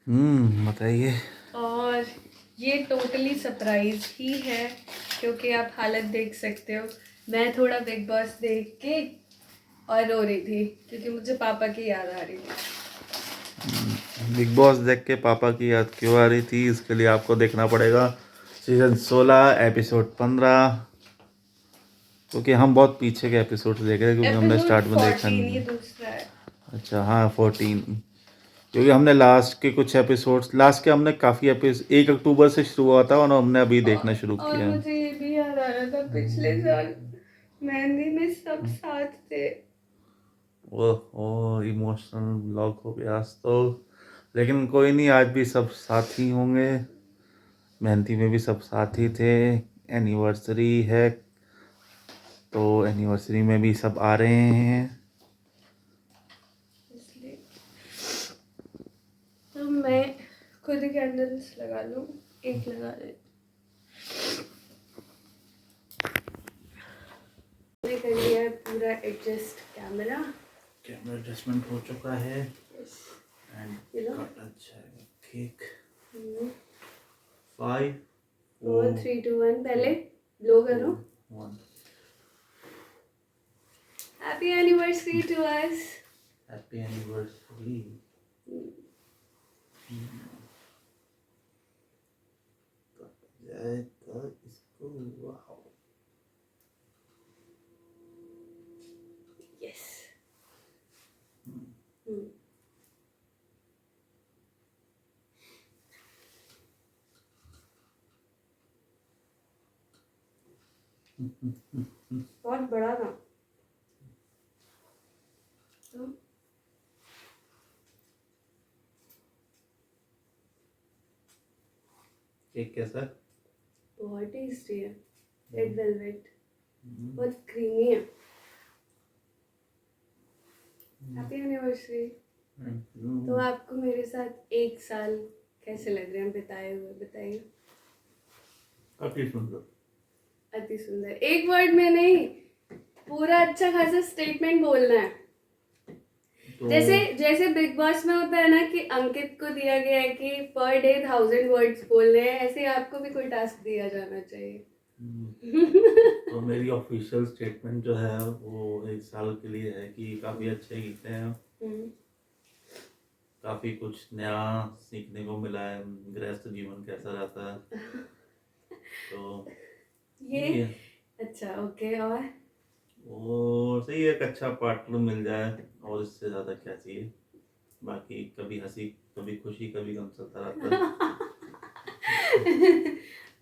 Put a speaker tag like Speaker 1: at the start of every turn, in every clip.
Speaker 1: बताइए।
Speaker 2: और ये टोटली सरप्राइज ही है, क्योंकि आप हालत देख सकते हो। मैं थोड़ा बिग बॉस देख के और रो रही थी, क्योंकि मुझे पापा की याद आ रही थी।
Speaker 1: बिग बॉस देख के पापा की याद क्यों आ रही थी, इसके लिए आपको देखना पड़ेगा सीजन 16 एपिसोड 15, क्योंकि हम बहुत पीछे के एपिसोड देख रहे हैं, क्योंकि हमने
Speaker 2: एपिसोड
Speaker 1: स्टार्ट में देखा
Speaker 2: 14 ये
Speaker 1: नहीं।
Speaker 2: दूसरा है।
Speaker 1: अच्छा हाँ 14, क्योंकि हमने लास्ट के कुछ एपिसोड्स, लास्ट के हमने काफ़ी एपिसोड 1 अक्टूबर से शुरू हुआ था और हमने अभी देखना शुरू
Speaker 2: और
Speaker 1: किया।
Speaker 2: मुझे ये भी याद आ रहा था, पिछले साल मेहंदी में सब साथ थे।
Speaker 1: ओह इमोशनल ब्लॉक हो गया आज तो, लेकिन कोई नहीं, आज भी सब साथ ही होंगे। मेहंदी में भी सब साथ ही थे। एनिवर्सरी है तो एनिवर्सरी में भी सब आ रहे हैं।
Speaker 2: इसलिए तो मैं खुद कैंडल्स लगा लूँ, एक लगा ले। मैंने कर लिया है पूरा एडजस्ट कैमरा।
Speaker 1: कैमरा एडजस्टमेंट हो चुका है एंड अच्छा है। केक 5
Speaker 2: 4 3 2 1 पहले ब्लो करो।
Speaker 1: 1
Speaker 2: happy anniversary to us.
Speaker 1: Happy anniversary. इसको वाओ।
Speaker 2: यस। बहुत बड़ा था तो
Speaker 1: केक कैसा है?
Speaker 2: बहुत टेस्टी है। रेड वेलवेट, बहुत क्रीमी है। Happy anniversary. तो आपको मेरे साथ 1 साल कैसे लग रहे हैं बिताए हुए, बताइए।
Speaker 1: काफी सुंदर।
Speaker 2: अति सुंदर। एक वर्ड में नहीं, पूरा अच्छा खासा स्टेटमेंट बोलना है।
Speaker 1: तो
Speaker 2: जैसे जैसे बिग बॉस में होता है ना कि अंकित को दिया गया है कि पर डे 1000 वर्ड्स बोलने हैं, ऐसे आपको भी कोई टास्क दिया जाना चाहिए।
Speaker 1: तो मेरी ऑफिशियल स्टेटमेंट जो है वो 1 साल के लिए है कि काफ़ी अच्छे गीते हैं, काफ़ी कुछ नया सीखने को मिला है, गृहस्थ जीवन कैसा रहता है। तो
Speaker 2: ये अच्छा, ओके।
Speaker 1: और सही है, एक अच्छा पार्टनर मिल जाए और इससे ज़्यादा क्या चाहिए। बाकी कभी हंसी कभी खुशी कभी गम चलता रहता है।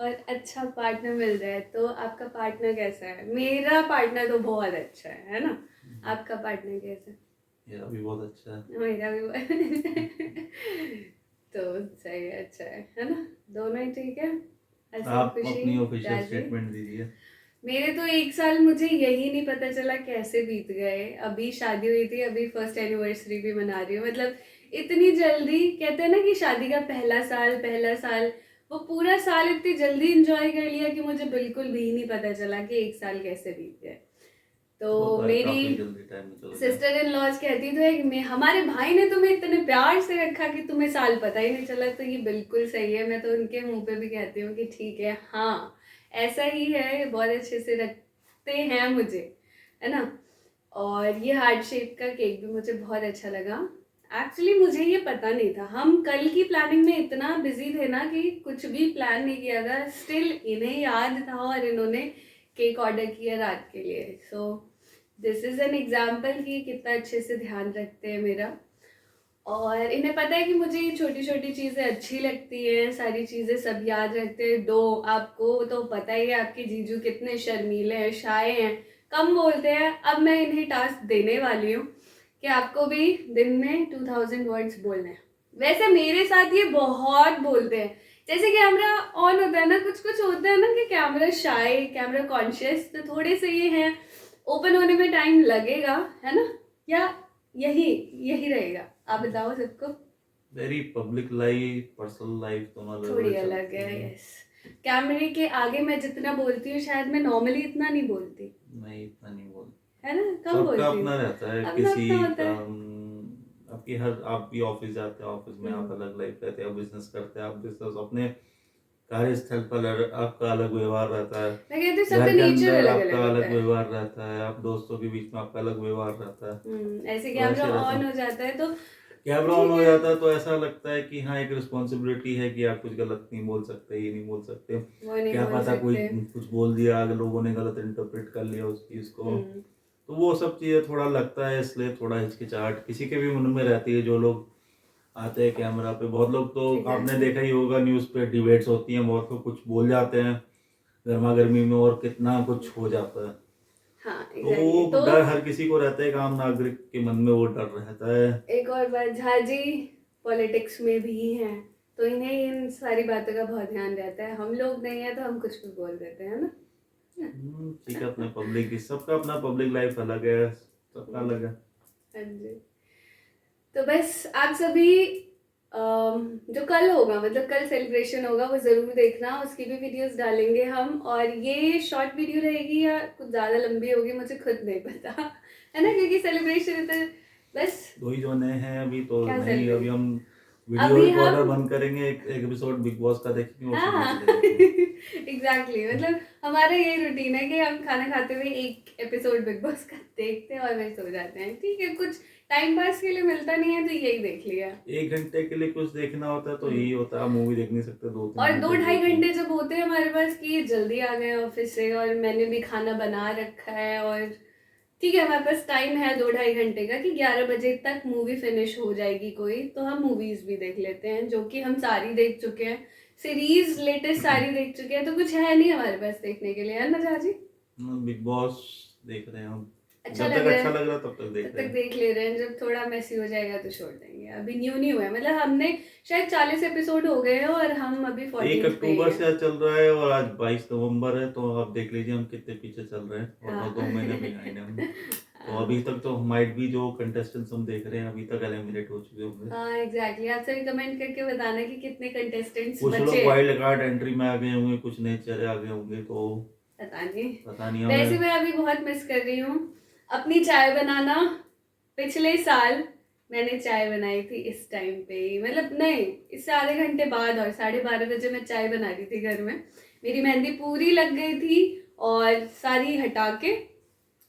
Speaker 2: और अच्छा पार्टनर मिल जाए तो आपका पार्टनर कैसा है? मेरा पार्टनर तो बहुत अच्छा है ना? आपका पार्टनर कैसा है?
Speaker 1: मेरा भी बहुत अच्छा है।
Speaker 2: मेरा भी बहुत तो सही है, अच्छा है ना? दोनों ही ठीक है। हंसी
Speaker 1: आप
Speaker 2: खुशी
Speaker 1: अपनी ऑफिशियल
Speaker 2: राजी।
Speaker 1: स्टेटमेंट दीजिए।
Speaker 2: मेरे तो 1 साल मुझे यही नहीं पता चला कैसे बीत गए। अभी शादी हुई थी, अभी फर्स्ट एनिवर्सरी भी मना रही हूँ। मतलब इतनी जल्दी, कहते हैं ना कि शादी का पहला साल, वो पूरा साल इतनी जल्दी इंजॉय कर लिया कि मुझे बिल्कुल भी नहीं पता चला कि 1 साल कैसे बीत गए। तो
Speaker 1: होता है,
Speaker 2: मेरी
Speaker 1: काफी जल्दी टाइम निकल गया।
Speaker 2: सिस्टर इन लॉज कहती तो है कि मैं, हमारे भाई ने तुम्हें इतने प्यार से रखा कि तुम्हें साल पता ही नहीं चला। तो ये बिल्कुल सही है। मैं तो उनके मुंह पे भी कहती हूँ कि ठीक है, हाँ ऐसा ही है, बहुत अच्छे से रखते हैं मुझे, है ना? और ये हार्ट शेप का केक भी मुझे बहुत अच्छा लगा। एक्चुअली मुझे ये पता नहीं था, हम कल की प्लानिंग में इतना बिजी थे ना कि कुछ भी प्लान नहीं किया था। स्टिल इन्हें याद था और इन्होंने केक ऑर्डर किया रात के लिए। So this is an example कि कितना अच्छे से ध्यान रखते हैं मेरा। और इन्हें पता है कि मुझे ये छोटी छोटी चीज़ें अच्छी लगती हैं, सारी चीज़ें सब याद रखते हैं। दो आपको तो पता ही है, आपके जीजू कितने शर्मीले हैं, शाय हैं, कम बोलते हैं। अब मैं इन्हें टास्क देने वाली हूँ कि आपको भी दिन में 2000 वर्ड्स बोलने हैं। वैसे मेरे साथ ये बहुत बोलते हैं। जैसे कैमरा ऑन होता है ना, कुछ कुछ होता है ना कि कैमरा शाय, कैमरा कॉन्शियस, तो थोड़े से ये हैं। ओपन होने में टाइम लगेगा, है ना? या यही यही रहेगा? आप बताओ सबको।
Speaker 1: Very public life personal life दोनों अलग
Speaker 2: थोड़ी
Speaker 1: अलग
Speaker 2: अलग
Speaker 1: चलती
Speaker 2: है,
Speaker 1: है।
Speaker 2: यस। कैमरे के आगे मैं जितना बोलती हूँ, शायद मैं नॉर्मली इतना नहीं बोलती,
Speaker 1: नहीं इतना नहीं बोल,
Speaker 2: है ना? कम
Speaker 1: सबका
Speaker 2: बोलती हूँ।
Speaker 1: अपना रहता है,
Speaker 2: अपना
Speaker 1: किसी
Speaker 2: अपना होता
Speaker 1: का
Speaker 2: है।
Speaker 1: आपकी सबकी हर, आप भी ऑफिस जाते हैं, ऑफिस में आप अलग लाइफ रहते हैं, बिजनेस करते हैं आप बिजनेस, अपने कार्यस्थल पर आपका अलग व्यवहार रहता है,
Speaker 2: मैं कहती हूँ
Speaker 1: घर
Speaker 2: सबका
Speaker 1: के
Speaker 2: नेचर
Speaker 1: अंदर
Speaker 2: अलग अलग
Speaker 1: आपका
Speaker 2: होता
Speaker 1: अलग
Speaker 2: है।
Speaker 1: व्यवहार रहता है, आप दोस्तों के बीच में आपका अलग व्यवहार रहता है।
Speaker 2: ऐसे
Speaker 1: तो
Speaker 2: कैमरा
Speaker 1: ऐसे रहता
Speaker 2: ऑन
Speaker 1: है,
Speaker 2: हो जाता है तो
Speaker 1: कैमरा ऑन
Speaker 2: ठीक
Speaker 1: हो
Speaker 2: है।
Speaker 1: जाता है तो ऐसा लगता है कि हाँ एक रिस्पॉन्सिबिलिटी है कि आप कुछ गलत नहीं बोल सकते, ये नहीं बोल सकते,
Speaker 2: वो नहीं
Speaker 1: क्या
Speaker 2: बोल
Speaker 1: पता कोई
Speaker 2: सकते।
Speaker 1: कुछ बोल दिया, अगर लोगों ने गलत इंटरप्रेट कर लिया उस चीज़ को,
Speaker 2: हम्म
Speaker 1: तो वो सब चीज़ें थोड़ा लगता है, इसलिए थोड़ा हिचकिचाहट किसी के भी मन में रहती है। जो लोग आते हैं कैमरा पे, बहुत लोग तो आपने
Speaker 2: एग्जैक्टली।
Speaker 1: देखा ही होगा, न्यूज़ पे डिबेट्स होती हैं, बहुत लोग कुछ बोल जाते हैं गर्मा गर्मी में और कितना कुछ हो जाता है।
Speaker 2: हाँ
Speaker 1: तो
Speaker 2: एग्जैक्टली।
Speaker 1: वो
Speaker 2: तो
Speaker 1: डर हर किसी को रहता है, एक आम नागरिक के मन में वो डर रहता है।
Speaker 2: एक और बात, झा जी पॉलिटिक्स में भी हैं, तो इन्हें इन सारी बातों का बहुत ध्यान रहता है। हम लोग नहीं है तो हम कुछ भी बोल देते हैं ना।
Speaker 1: ठीक है, अपने पब्लिक की, सबका अपना पब्लिक लाइफ अलग है, सबका अलग है।
Speaker 2: हाँ जी। तो बस आप सभी जो कल होगा, मतलब कल सेलिब्रेशन होगा, वो ज़रूर देखना, उसकी भी वीडियोस डालेंगे हम। और ये शॉर्ट वीडियो रहेगी या कुछ ज़्यादा लंबी होगी मुझे खुद नहीं पता, है ना, क्योंकि सेलिब्रेशन है तो बस।
Speaker 1: 2 ही जने हैं अभी तो,
Speaker 2: क्या
Speaker 1: नहीं अभी
Speaker 2: सेलिब्रेट,
Speaker 1: हम वीडियो
Speaker 2: अभी
Speaker 1: रिकॉर्डर
Speaker 2: हम,
Speaker 1: बंद करेंगे, एक एपिसोड बिग बॉस का देखेंगे, और सीधे
Speaker 2: हाँ
Speaker 1: चले जाएंगे।
Speaker 2: एग्जैक्टली मतलब हमारा ये रूटीन है कि हम खाना खाते हुए एक एपिसोड बिग बॉस का देखते हैं और फिर सो जाते हैं। ठीक है, कुछ टाइम पास के लिए मिलता नहीं है तो यही देख लिया।
Speaker 1: 1 घंटे के लिए कुछ देखना होता है तो यही होता है, आप मूवी देख नहीं सकते 2-3
Speaker 2: और दो
Speaker 1: घंटे
Speaker 2: ढाई
Speaker 1: की।
Speaker 2: घंटे जब होते हैं हमारे पास कि जल्दी आ गए ऑफिस से और मैंने भी खाना बना रखा है, और ठीक है हमारे पास टाइम है 2-2.5 घंटे का कि 11 बजे तक मूवी फिनिश हो जाएगी कोई, तो हम मूवीज भी देख लेते हैं, जो कि हम सारी देख चुके हैं, सीरीज लेटेस्ट सारी देख चुके हैं, तो कुछ है नहीं हमारे पास देखने के लिए, है ना झा जी?
Speaker 1: बिग बॉस देख रहे हैं हम,
Speaker 2: अच्छा
Speaker 1: जब
Speaker 2: लग
Speaker 1: तक
Speaker 2: रहा
Speaker 1: अच्छा
Speaker 2: है
Speaker 1: लग रहा है तब तक
Speaker 2: तब
Speaker 1: देख रहे
Speaker 2: तक
Speaker 1: हैं।
Speaker 2: देख ले रहे हैं, जब थोड़ा मैसी हो जाएगा तो छोड़ देंगे। अभी न्यू हुआ है, मतलब हमने शायद 40 एपिसोड हो गए हैं और हम अभी
Speaker 1: 1
Speaker 2: 14th पे ही
Speaker 1: अक्टूबर
Speaker 2: हैं।
Speaker 1: से आज चल रहा है और आज 22 नवंबर है, तो आप देख लीजिए हम कितने पीछे चल रहे हैं,
Speaker 2: हाँ
Speaker 1: और 2 महीने बिहाइंड हैं हम। तो
Speaker 2: हाँ
Speaker 1: अभी तक तो माइट भी जो कंटेस्टेंट्स हम देख रहे हैं अभी तक एलिमिनेट हो चुके होंगे।
Speaker 2: हाँ एग्जैक्टली। आप सभी कमेंट करके बताना कि कितने कंटेस्टेंट्स
Speaker 1: कुछ लोग
Speaker 2: बचे हैं।
Speaker 1: वाइल्ड कार्ड एंट्री में आ गए होंगे, कुछ नए चेहरे आ गए होंगे, तो
Speaker 2: पता नहीं।
Speaker 1: पता नहीं
Speaker 2: वैसे
Speaker 1: हमें।
Speaker 2: मैं अभी बहुत मिस कर रही हूँ अपनी चाय बनाना। पिछले साल मैंने चाय बनाई थी इस टाइम पे ही, मतलब नहीं, इससे आधे घंटे बाद, और 12:30 बजे मैं चाय बना रही थी घर में। मेरी मेहंदी पूरी लग गई थी और सारी हटा के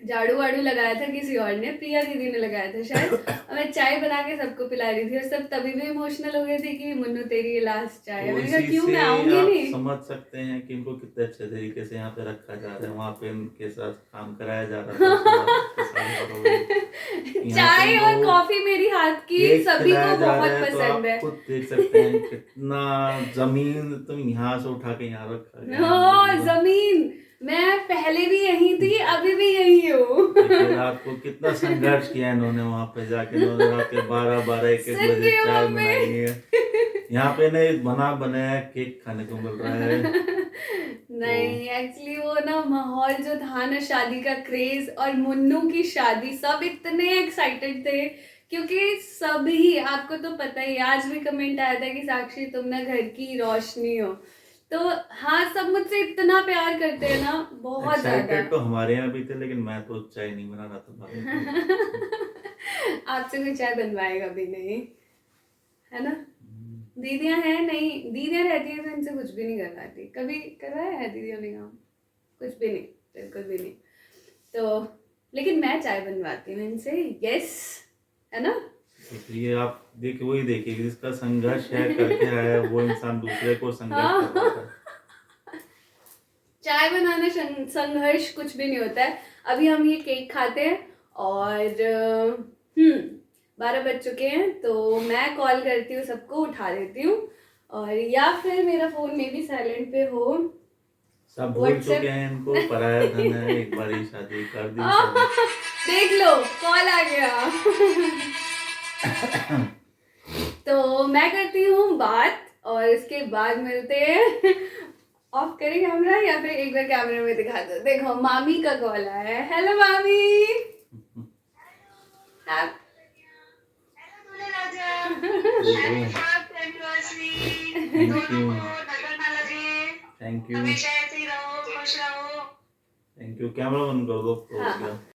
Speaker 2: झाड़ू वाड़ू लगाया था किसी और ने, प्रिया दीदी ने लगाया था शायद, और मैं चाय बना के सबको पिला रही थी, और सब तभी भी इमोशनल हो गए थे कि मुन्नू तेरी ये लास्ट चाय है।
Speaker 1: तो
Speaker 2: मैंने कहा
Speaker 1: इसी
Speaker 2: क्यों,
Speaker 1: से
Speaker 2: मैं आऊंगी
Speaker 1: आप
Speaker 2: नहीं।
Speaker 1: समझ सकते हैं कि इनको कितने अच्छे तरीके से यहाँ पे रखा जा रहा है, वहाँ पे इनके साथ काम कराया जा रहा था सुबह रात के 12:30 बजे, यहाँ पे
Speaker 2: चाय
Speaker 1: इनको
Speaker 2: और कॉफी मेरी हाथ की
Speaker 1: केक
Speaker 2: सभी
Speaker 1: खिलाया
Speaker 2: को
Speaker 1: जा रहा
Speaker 2: बहुत
Speaker 1: है, तो
Speaker 2: पसंद
Speaker 1: आप
Speaker 2: है।
Speaker 1: खुद देख सकते हैं कितना जमीन तुम यहाँ से उठा के यहाँ रखा गया है इन
Speaker 2: हाँ
Speaker 1: लोगों का।
Speaker 2: जमीन, मैं पहले भी यही थी अभी भी यही हूँ
Speaker 1: देखिए रात को कितना संघर्ष किया इन्होंने, वहां पे जाके इन्होंने रात के 12-12 1-1
Speaker 2: सुन
Speaker 1: बजे
Speaker 2: रही हो
Speaker 1: चाय बनाई है।
Speaker 2: मम्मी
Speaker 1: यहाँ पे नहीं बना बनाया केक खाने को मिल रहा है। तो
Speaker 2: नहीं एक्चुअली वो ना माहौल जो था ना, शादी का क्रेज, और मुन्नू की शादी, सब इतने एक्साइटेड थे क्योंकि सभी, आपको तो पता ही, आज भी कमेंट आया था कि साक्षी तुम ना घर की रोशनी हो। तो हाँ, सब मुझसे इतना प्यार करते हैं ना, बहुत ज्यादा
Speaker 1: एक्साइटेड तो हमारे यहाँ भी थे, लेकिन मैं तो चाय नहीं बना रहा था भाभी को।
Speaker 2: आपसे कोई चाय बनवाएगा भी नहीं, है ना? दीदियां हैं नहीं, दीदियां रहती है तो इनसे कुछ भी नहीं करवाती। कभी करवाया है दीदियों ने काम? कुछ भी नहीं, बिल्कुल भी नहीं। तो लेकिन मैं चाय बनवाती हूँ इनसे, यस, है ना?
Speaker 1: इसलिए आप देखिए, वही देखिए जिसका संघर्ष है करके आया है, वो इंसान दूसरे को संघर्ष करवाता है।
Speaker 2: हाँ चाय बनाना संघर्ष कुछ भी नहीं होता है। अभी हम ये केक खाते हैं और 12 बज चुके हैं, तो मैं कॉल करती हूँ, सबको उठा देती हूँ, और या फिर मेरा फोन में भी साइलेंट पे हो,
Speaker 1: सब भूल चुके
Speaker 2: व्हाट्सएप
Speaker 1: हैं इनको, पराया धन है, एक बार ही शादी कर दी शादी।
Speaker 2: देख लो कॉल आ गया तो मैं करती हूँ बात और उसके बाद मिलते हैं। ऑफ करें कैमरा या फिर एक बार कैमरे में दिखा दो। देखो मामी का कॉल आया है। हेलो मामी। आप
Speaker 1: thank you, thank you, thank you. Camera बंद कर दो तो हो
Speaker 2: हाँ
Speaker 1: गया।
Speaker 2: हाँ